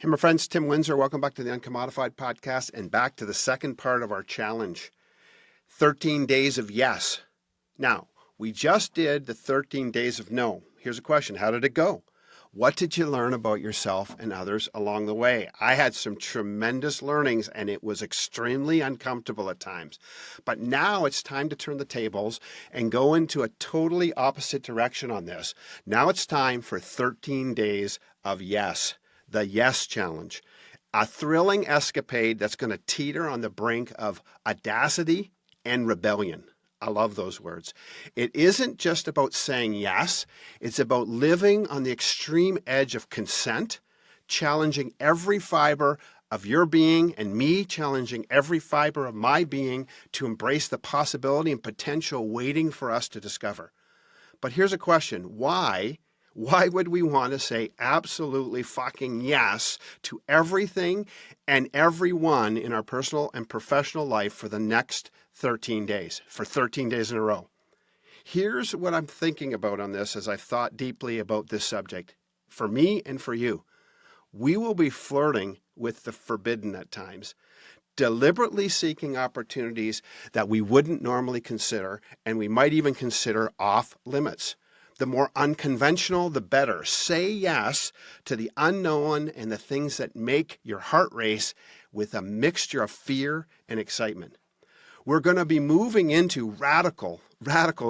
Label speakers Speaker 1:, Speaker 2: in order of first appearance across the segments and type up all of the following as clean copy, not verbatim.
Speaker 1: Hey, my friends, Tim Windsor. Welcome back to the UNCOMMODiFiED podcast and back to the second part of our challenge, 13 days of yes. Now, we just did the 13 days of no. Here's a question. How did it go? What did you learn about yourself and others along the way? I had some tremendous learnings and it was extremely uncomfortable at times. But now it's time to turn the tables and go into a totally opposite direction on this. Now it's time for 13 days of yes. The Yes Challenge, a thrilling escapade that's going to teeter on the brink of audacity and rebellion. I love those words. It isn't just about saying yes. It's about living on the extreme edge of consent, challenging every fiber of your being and me challenging every fiber of my being to embrace the possibility and potential waiting for us to discover. But here's a question. Why would we want to say absolutely fucking yes to everything and everyone in our personal and professional life for the next 13 days, for 13 days in a row? Here's what I'm thinking about on this as I've thought deeply about this subject. For me and for you, we will be flirting with the forbidden at times, deliberately seeking opportunities that we wouldn't normally consider, and we might even consider off limits. The more unconventional, the better. Say yes to the unknown and the things that make your heart race with a mixture of fear and excitement. We're going to be moving into radical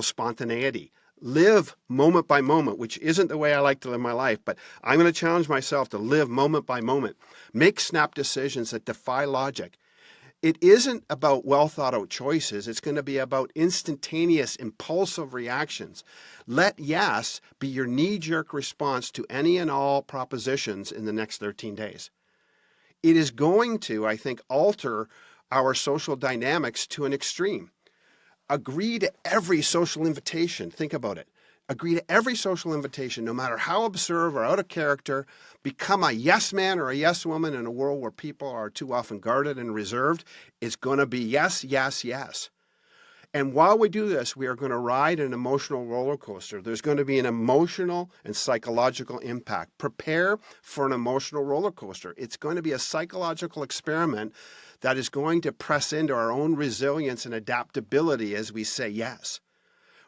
Speaker 1: spontaneity. Live moment by moment, which isn't the way I like to live my life, but I'm going to challenge myself to live moment by moment. Make snap decisions that defy logic. It isn't about well thought out choices. It's going to be about instantaneous, impulsive reactions. Let yes be your knee-jerk response to any and all propositions in the next 13 days. It is going to, I think, alter our social dynamics to an extreme. Agree to every social invitation. Think about it. Agree to every social invitation, no matter how absurd or out of character. Become a yes man or a yes woman in a world where people are too often guarded and reserved. It's going to be yes, yes, yes. And while we do this, we are going to ride an emotional roller coaster. There's going to be an emotional and psychological impact. Prepare for an emotional roller coaster. It's going to be a psychological experiment that is going to press into our own resilience and adaptability as we say yes.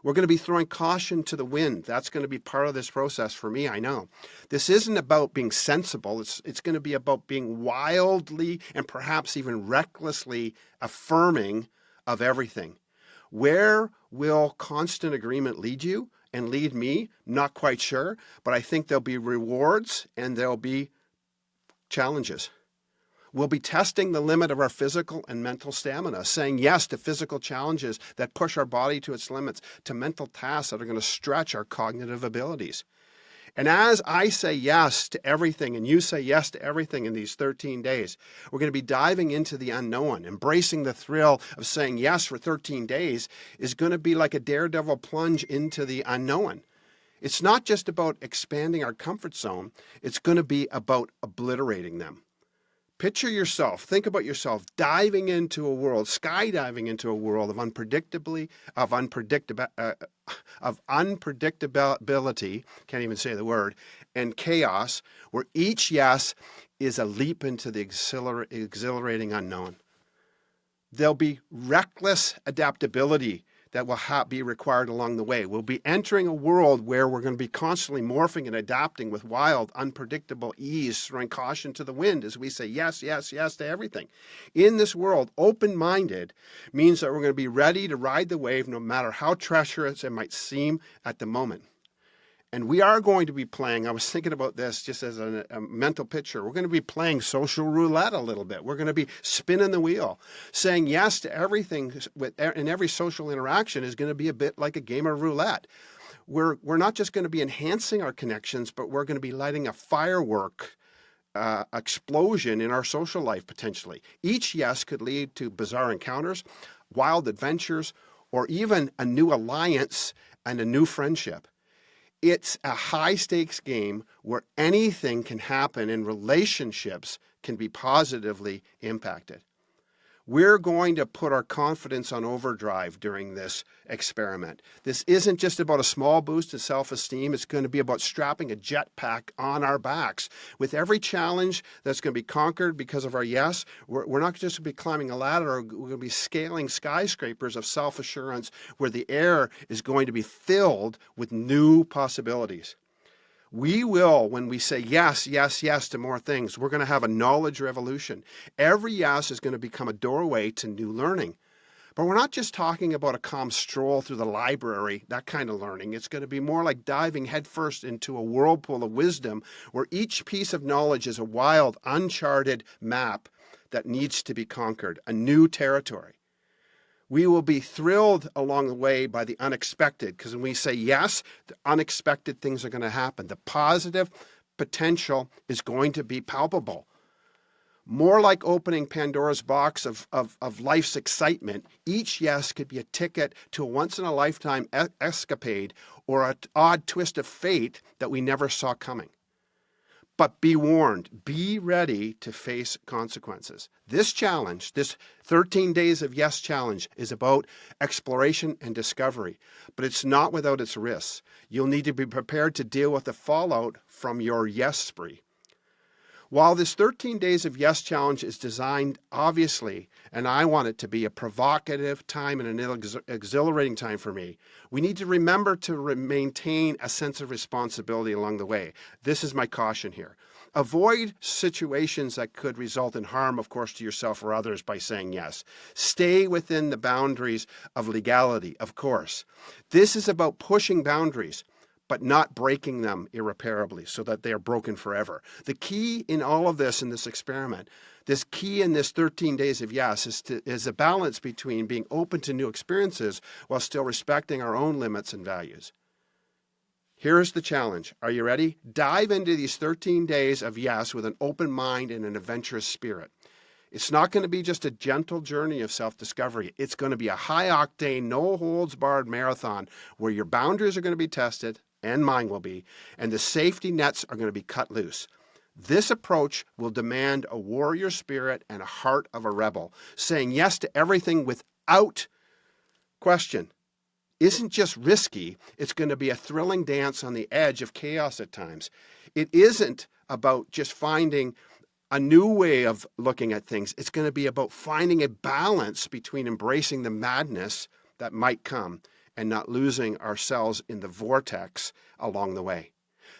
Speaker 1: We're going to be throwing caution to the wind. That's going to be part of this process for me, I know. This isn't about being sensible. It's going to be about being wildly and perhaps even recklessly affirming of everything. Where will constant agreement lead you and lead me? Not quite sure, but I think there'll be rewards and there'll be challenges. We'll be testing the limit of our physical and mental stamina, saying yes to physical challenges that push our body to its limits, to mental tasks that are going to stretch our cognitive abilities. And as I say yes to everything and you say yes to everything in these 13 days, we're going to be diving into the unknown. Embracing the thrill of saying yes for 13 days is going to be like a daredevil plunge into the unknown. It's not just about expanding our comfort zone. It's going to be about obliterating them. Picture yourself, think about yourself skydiving into a world of unpredictability, can't even say the word, and chaos, where each yes is a leap into the exhilarating unknown. There'll be reckless adaptability that will be required along the way. We'll be entering a world where we're going to be constantly morphing and adapting with wild, unpredictable ease, throwing caution to the wind as we say yes, yes, yes to everything. In this world, open-minded means that we're going to be ready to ride the wave no matter how treacherous it might seem at the moment. And we are going to be playing, I was thinking about this just as a mental picture, we're going to be playing social roulette a little bit. We're going to be spinning the wheel. Saying yes to everything in every social interaction is going to be a bit like a game of roulette. We're not just going to be enhancing our connections, but we're going to be lighting a firework explosion in our social life potentially. Each yes could lead to bizarre encounters, wild adventures, or even a new alliance and a new friendship. It's a high-stakes game where anything can happen and relationships can be positively impacted. We're going to put our confidence on overdrive during this experiment. This isn't just about a small boost in self-esteem. It's going to be about strapping a jetpack on our backs. With every challenge that's going to be conquered because of our yes, we're not just going to be climbing a ladder, we're going to be scaling skyscrapers of self-assurance where the air is going to be filled with new possibilities. We will, when we say yes, yes, yes to more things, we're going to have a knowledge revolution. Every yes is going to become a doorway to new learning. But we're not just talking about a calm stroll through the library, that kind of learning. It's going to be more like diving headfirst into a whirlpool of wisdom where each piece of knowledge is a wild, uncharted map that needs to be conquered, a new territory. We will be thrilled along the way by the unexpected, because when we say yes, the unexpected things are going to happen. The positive potential is going to be palpable. More like opening Pandora's box of life's excitement, each yes could be a ticket to a once-in-a-lifetime escapade or an odd twist of fate that we never saw coming. But be warned, be ready to face consequences. This challenge, this 13 days of yes challenge, is about exploration and discovery, but it's not without its risks. You'll need to be prepared to deal with the fallout from your yes spree. While this 13 days of yes challenge is designed, obviously, and I want it to be a provocative time and an exhilarating time for me, we need to remember to maintain a sense of responsibility along the way. This is my caution here. Avoid situations that could result in harm, of course, to yourself or others by saying yes. Stay within the boundaries of legality, of course. This is about pushing boundaries, but not breaking them irreparably so that they are broken forever. The key in all of this, in this experiment, this key in this 13 days of yes is a balance between being open to new experiences while still respecting our own limits and values. Here's the challenge. Are you ready? Dive into these 13 days of yes with an open mind and an adventurous spirit. It's not going to be just a gentle journey of self-discovery. It's going to be a high-octane, no-holds-barred marathon where your boundaries are going to be tested, and mine will be, and the safety nets are going to be cut loose. This approach will demand a warrior spirit and a heart of a rebel. Saying yes to everything without question isn't just risky, it's going to be a thrilling dance on the edge of chaos at times. It isn't about just finding a new way of looking at things. It's going to be about finding a balance between embracing the madness that might come and not losing ourselves in the vortex along the way.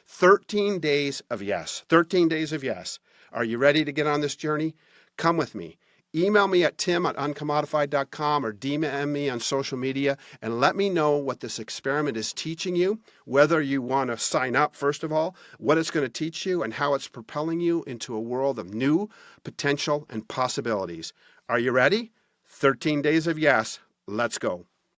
Speaker 1: 13 days of yes. 13 days of yes. Are you ready to get on this journey? Come with me. Email me at tim@uncommodified.com or DM me on social media and let me know what this experiment is teaching you, whether you want to sign up, first of all, what it's going to teach you, and how it's propelling you into a world of new potential and possibilities. Are you ready? 13 days of yes. Let's go.